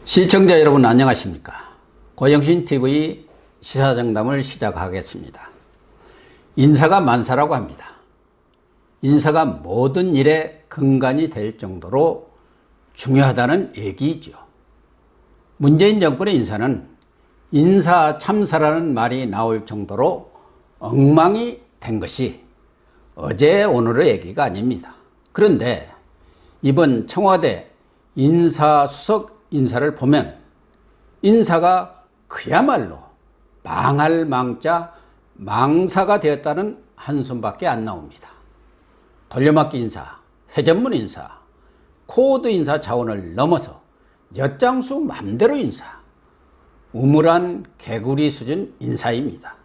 시청자 여러분 안녕하십니까? 고영신TV 시사정담을 시작하겠습니다. 인사가 만사라고 합니다. 인사가 모든 일의 근간이 될 정도로 중요하다는 얘기이죠. 문재인 정권의 인사는 인사 참사라는 말이 나올 정도로 엉망이 된 것이 어제 오늘의 얘기가 아닙니다. 그런데 이번 청와대 인사수석 인사를 보면 인사가 그야말로 망할 망자 망사가 되었다는 한숨밖에 안 나옵니다. 돌려막기 인사, 회전문 인사, 코드 인사 차원을 넘어서 엿장수 맘대로 인사, 우물한 개구리 수준 인사입니다.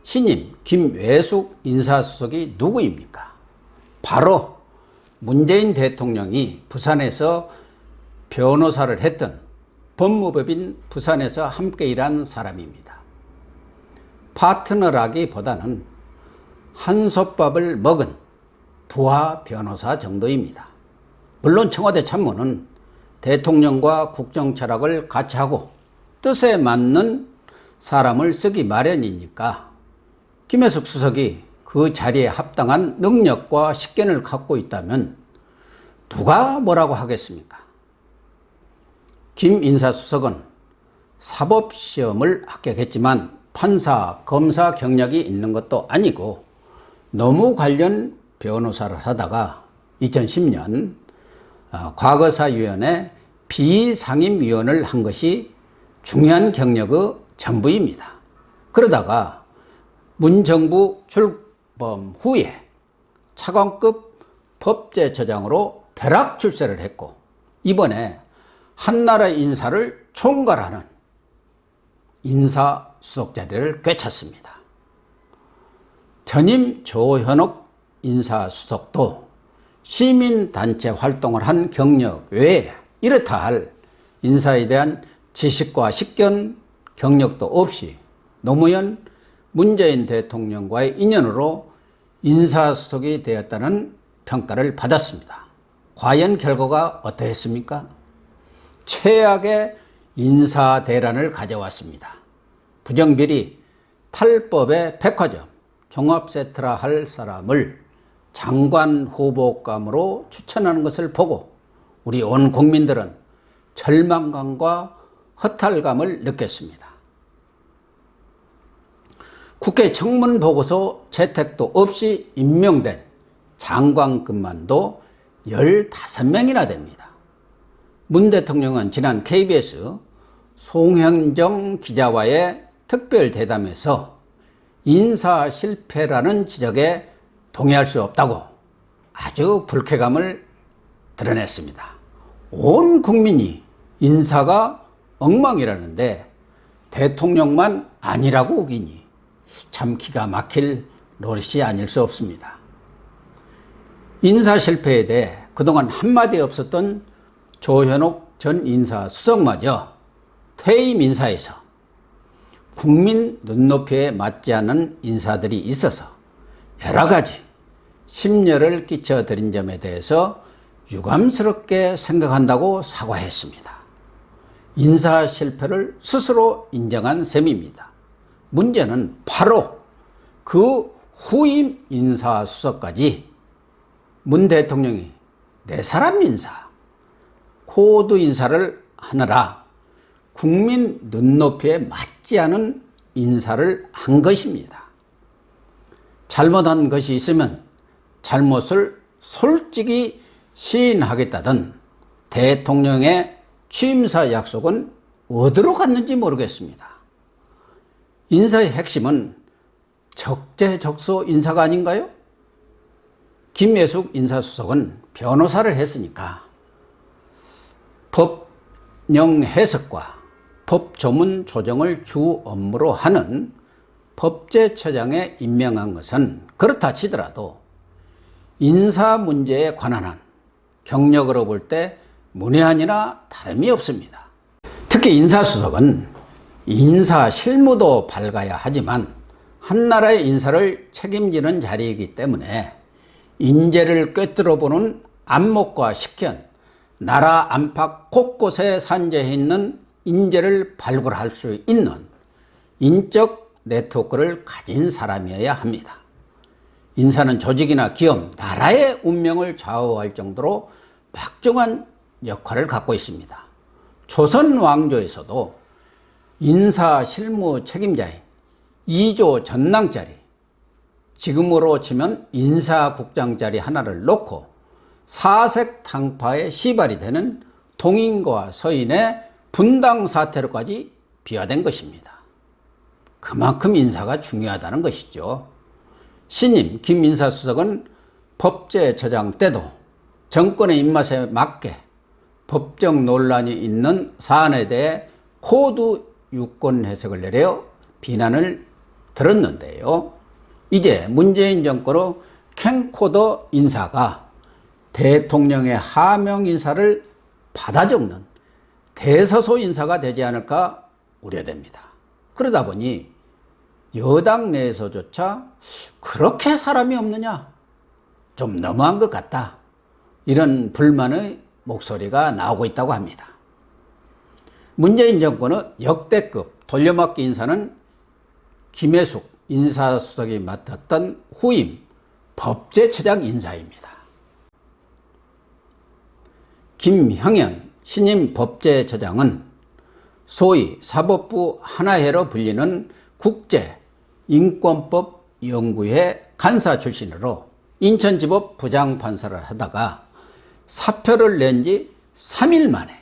신임 김외숙 인사수석이 누구입니까? 바로 문재인 대통령이 부산에서 변호사를 했던 법무법인 부산에서 함께 일한 사람입니다. 파트너라기보다는 한솥밥을 먹은 부하 변호사 정도입니다. 물론 청와대 참모는 대통령과 국정철학을 같이 하고 뜻에 맞는 사람을 쓰기 마련이니까 김외숙 수석이 그 자리에 합당한 능력과 식견을 갖고 있다면 누가 뭐라고 하겠습니까? 김 인사수석은 사법시험을 합격했지만 판사, 검사 경력이 있는 것도 아니고 노무 관련 변호사를 하다가 2010년 과거사위원회 비상임위원을 한 것이 중요한 경력의 전부입니다. 그러다가 문정부 출범 후에 차관급 법제처장으로 벼락 출세를 했고 이번에 한나라 인사를 총괄하는 인사수석 자리를 꿰찼습니다. 전임 조현옥 인사수석도 시민단체 활동을 한 경력 외에 이렇다 할 인사에 대한 지식과 식견 경력도 없이 노무현 문재인 대통령과의 인연으로 인사수석이 되었다는 평가를 받았습니다. 과연 결과가 어떠했습니까? 최악의 인사대란을 가져왔습니다. 부정비리, 탈법의 백화점, 종합세트라 할 사람을 장관 후보감으로 추천하는 것을 보고 우리 온 국민들은 절망감과 허탈감을 느꼈습니다. 국회 청문보고서 채택도 없이 임명된 장관급만도 15명이나 됩니다. 문 대통령은 지난 KBS 송현정 기자와의 특별 대담에서 인사 실패라는 지적에 동의할 수 없다고 아주 불쾌감을 드러냈습니다. 온 국민이 인사가 엉망이라는데 대통령만 아니라고 우기니 참 기가 막힐 노릇이 아닐 수 없습니다. 인사 실패에 대해 그동안 한마디 없었던 조현옥 전 인사수석마저 퇴임 인사에서 국민 눈높이에 맞지 않는 인사들이 있어서 여러 가지 심려를 끼쳐드린 점에 대해서 유감스럽게 생각한다고 사과했습니다. 인사 실패를 스스로 인정한 셈입니다. 문제는 바로 그 후임 인사수석까지 문 대통령이 내 사람 인사, 코드 인사를 하느라 국민 눈높이에 맞지 않은 인사를 한 것입니다. 잘못한 것이 있으면 잘못을 솔직히 시인하겠다던 대통령의 취임사 약속은 어디로 갔는지 모르겠습니다. 인사의 핵심은 적재적소 인사가 아닌가요? 김외숙 인사수석은 변호사를 했으니까 법령 해석과 법조문 조정을 주 업무로 하는 법제처장에 임명한 것은 그렇다 치더라도 인사 문제에 관한 한 경력으로 볼 때 문외한이나 다름이 없습니다. 특히 인사수석은 인사 실무도 밝아야 하지만 한 나라의 인사를 책임지는 자리이기 때문에 인재를 꿰뚫어 보는 안목과 식견, 나라 안팎 곳곳에 산재해 있는 인재를 발굴할 수 있는 인적 네트워크를 가진 사람이어야 합니다. 인사는 조직이나 기업, 나라의 운명을 좌우할 정도로 막중한 역할을 갖고 있습니다. 조선 왕조에서도 인사 실무 책임자인 2조 전랑자리, 지금으로 치면 인사국장자리 하나를 놓고 사색 당파에 시발이 되는 동인과 서인의 분당 사태로까지 비화된 것입니다. 그만큼 인사가 중요하다는 것이죠. 신임 김인사수석은 법제처장 때도 정권의 입맛에 맞게 법적 논란이 있는 사안에 대해 코드 유권 해석을 내려 비난을 들었는데요. 이제 문재인 정권의 캠코더 인사가 대통령의 하명 인사를 받아 적는 대서소 인사가 되지 않을까 우려됩니다. 그러다 보니 여당 내에서조차 그렇게 사람이 없느냐, 좀 너무한 것 같다, 이런 불만의 목소리가 나오고 있다고 합니다. 문재인 정권의 역대급 돌려막기 인사는 김혜숙 인사수석이 맡았던 후임 법제처장 인사입니다. 김형현 신임 법제처장은 소위 사법부 하나회로 불리는 국제인권법연구회 간사 출신으로 인천지법 부장판사를 하다가 사표를 낸 지 3일 만에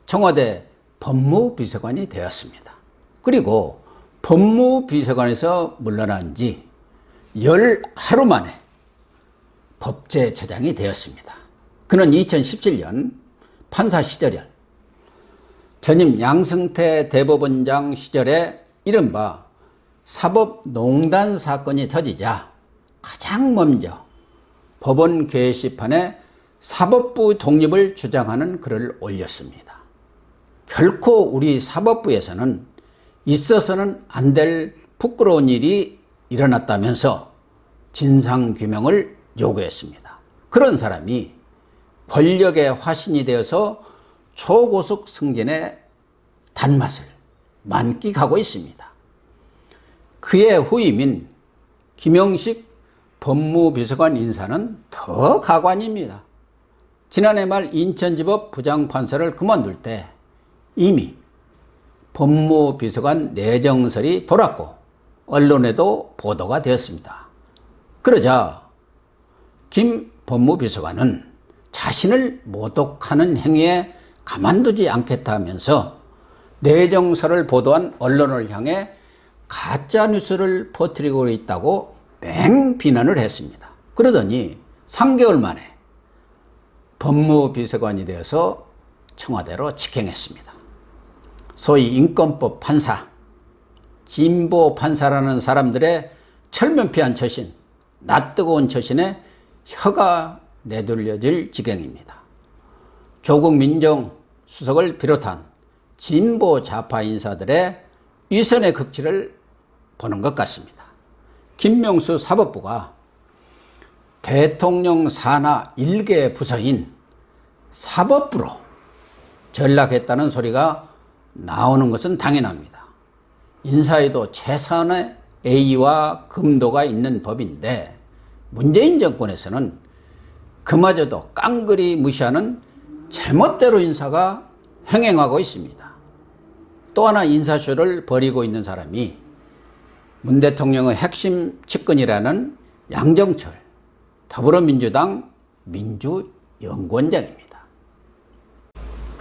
청와대 법무비서관이 되었습니다. 그리고 법무비서관에서 물러난 지 10하루 만에 법제처장이 되었습니다. 그는 2017년 판사 시절에 전임 양승태 대법원장 시절에 이른바 사법농단 사건이 터지자 가장 먼저 법원 게시판에 사법부 독립을 주장하는 글을 올렸습니다. 결코 우리 사법부에서는 있어서는 안 될 부끄러운 일이 일어났다면서 진상규명을 요구했습니다. 그런 사람이 권력의 화신이 되어서 초고속 승진의 단맛을 만끽하고 있습니다. 그의 후임인 김영식 법무비서관 인사는 더 가관입니다. 지난해 말 인천지법 부장판사를 그만둘 때 이미 법무비서관 내정설이 돌았고 언론에도 보도가 되었습니다. 그러자 김 법무비서관은 자신을 모독하는 행위에 가만두지 않겠다면서 내정설을 보도한 언론을 향해 가짜뉴스를 퍼뜨리고 있다고 맹비난을 했습니다. 그러더니 3개월 만에 법무비서관이 되어서 청와대로 직행했습니다. 소위 인권법 판사, 진보 판사라는 사람들의 철면피한 처신, 낯뜨거운 처신에 혀가 내둘려질 지경입니다. 조국 민정수석을 비롯한 진보 좌파 인사들의 위선의 극치를 보는 것 같습니다. 김명수 사법부가 대통령 산하 1개 부서인 사법부로 전락했다는 소리가 나오는 것은 당연합니다. 인사에도 최선의 A와 금도가 있는 법인데 문재인 정권에서는 그마저도 깡그리 무시하는 제멋대로 인사가 행행하고 있습니다. 또 하나 인사쇼를 벌이고 있는 사람이 문 대통령의 핵심 측근이라는 양정철 더불어민주당 민주연구원장입니다.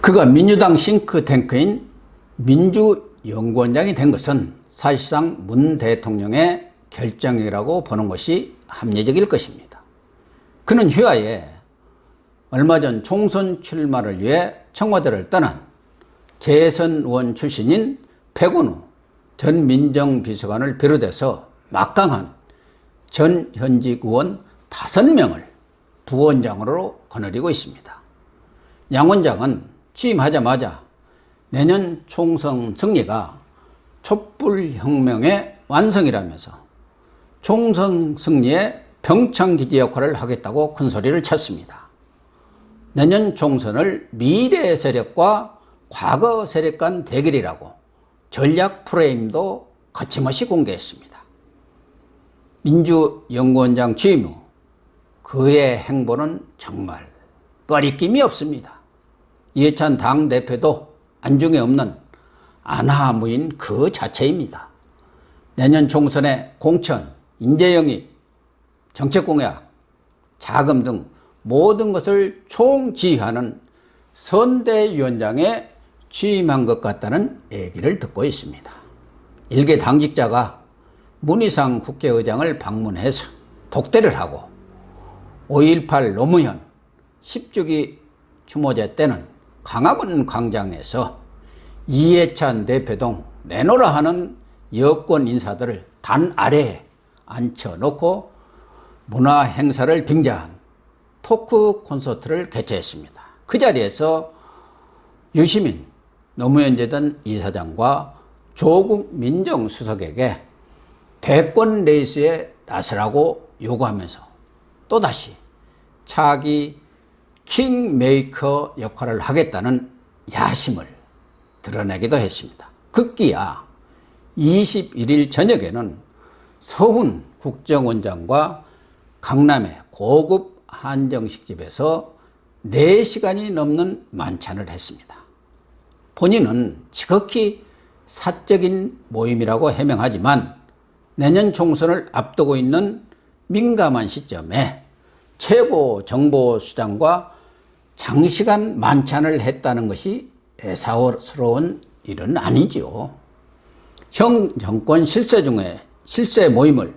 그가 민주당 싱크탱크인 민주연구원장이 된 것은 사실상 문 대통령의 결정이라고 보는 것이 합리적일 것입니다. 그는 휴하에 얼마 전 총선 출마를 위해 청와대를 떠난 재선 의원 출신인 백운우 전 민정비서관을 비롯해서 막강한 전 현직 의원 5명을 부원장으로 거느리고 있습니다. 양 원장은 취임하자마자 내년 총선 승리가 촛불혁명의 완성이라면서 총선 승리에 평창기지 역할을 하겠다고 큰소리를 쳤습니다. 내년 총선을 미래 세력과 과거 세력 간 대결이라고 전략 프레임도 거침없이 공개했습니다. 민주연구원장 취임 후 그의 행보는 정말 꺼리낌이 없습니다. 이해찬 당대표도 안중에 없는 안하무인 그 자체입니다. 내년 총선에 공천, 인재영입, 정책공약, 자금 등 모든 것을 총지휘하는 선대위원장에 취임한 것 같다는 얘기를 듣고 있습니다. 일개 당직자가 문희상 국회의장을 방문해서 독대를 하고 5.18 노무현 10주기 추모제 때는 광화문 광장에서 이해찬 대표 등 내놓으라 하는 여권 인사들을 단 아래에 앉혀놓고 문화 행사를 빙자한 토크 콘서트를 개최했습니다. 그 자리에서 유시민 노무현 재단 이사장과 조국 민정수석에게 대권 레이스에 나서라고 요구하면서 또다시 차기 킹메이커 역할을 하겠다는 야심을 드러내기도 했습니다. 급기야 21일 저녁에는 서훈 국정원장과 강남의 고급 한정식집에서 4시간이 넘는 만찬을 했습니다. 본인은 지극히 사적인 모임이라고 해명하지만 내년 총선을 앞두고 있는 민감한 시점에 최고 정보수장과 장시간 만찬을 했다는 것이 애사스러운 일은 아니죠. 형 정권 실세 중에 실세 모임을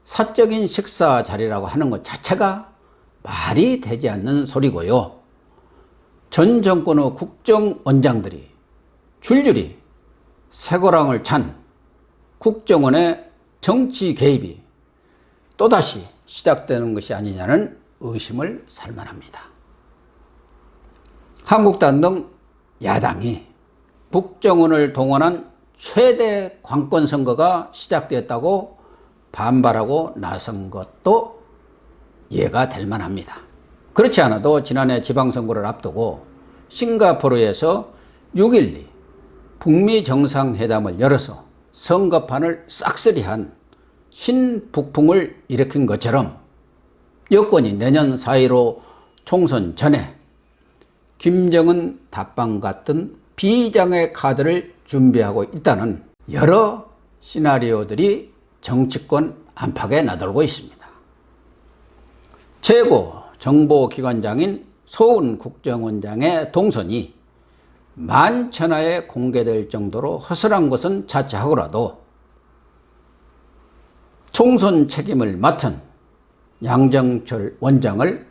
사적인 식사 자리라고 하는 것 자체가 말이 되지 않는 소리고요. 전 정권의 국정원장들이 줄줄이 쇠고랑을 찬 국정원의 정치 개입이 또다시 시작되는 것이 아니냐는 의심을 살만합니다. 한국당 등 야당이 국정원을 동원한 최대 관권 선거가 시작되었다고 반발하고 나선 것도 이해가 될 만합니다. 그렇지 않아도 지난해 지방선거를 앞두고 싱가포르에서 6.12 북미 정상회담을 열어서 선거판을 싹쓸이한 신북풍을 일으킨 것처럼 여권이 내년 4.15 총선 전에 김정은 답방 같은 비장의 카드를 준비하고 있다는 여러 시나리오들이 정치권 안팎에 나돌고 있습니다. 최고 정보기관장인 서훈 국정원장의 동선이 만천하에 공개될 정도로 허술한 것은 자체하고라도 총선 책임을 맡은 양정철 원장을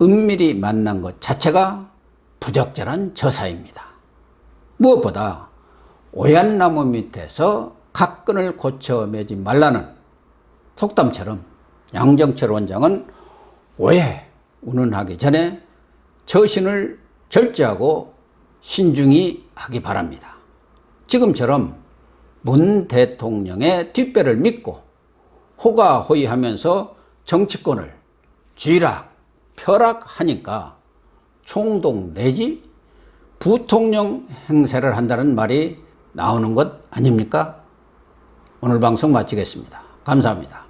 은밀히 만난 것 자체가 부적절한 저사입니다. 무엇보다 오얏나무 밑에서 각근을 고쳐 매지 말라는 속담처럼 양정철 원장은 오해 운운하기 전에 처신을 절제하고 신중히 하기 바랍니다. 지금처럼 문 대통령의 뒷배를 믿고 호가호위하면서 정치권을 쥐락 펴락하니까 총동 내지 부통령 행세를 한다는 말이 나오는 것 아닙니까? 오늘 방송 마치겠습니다. 감사합니다.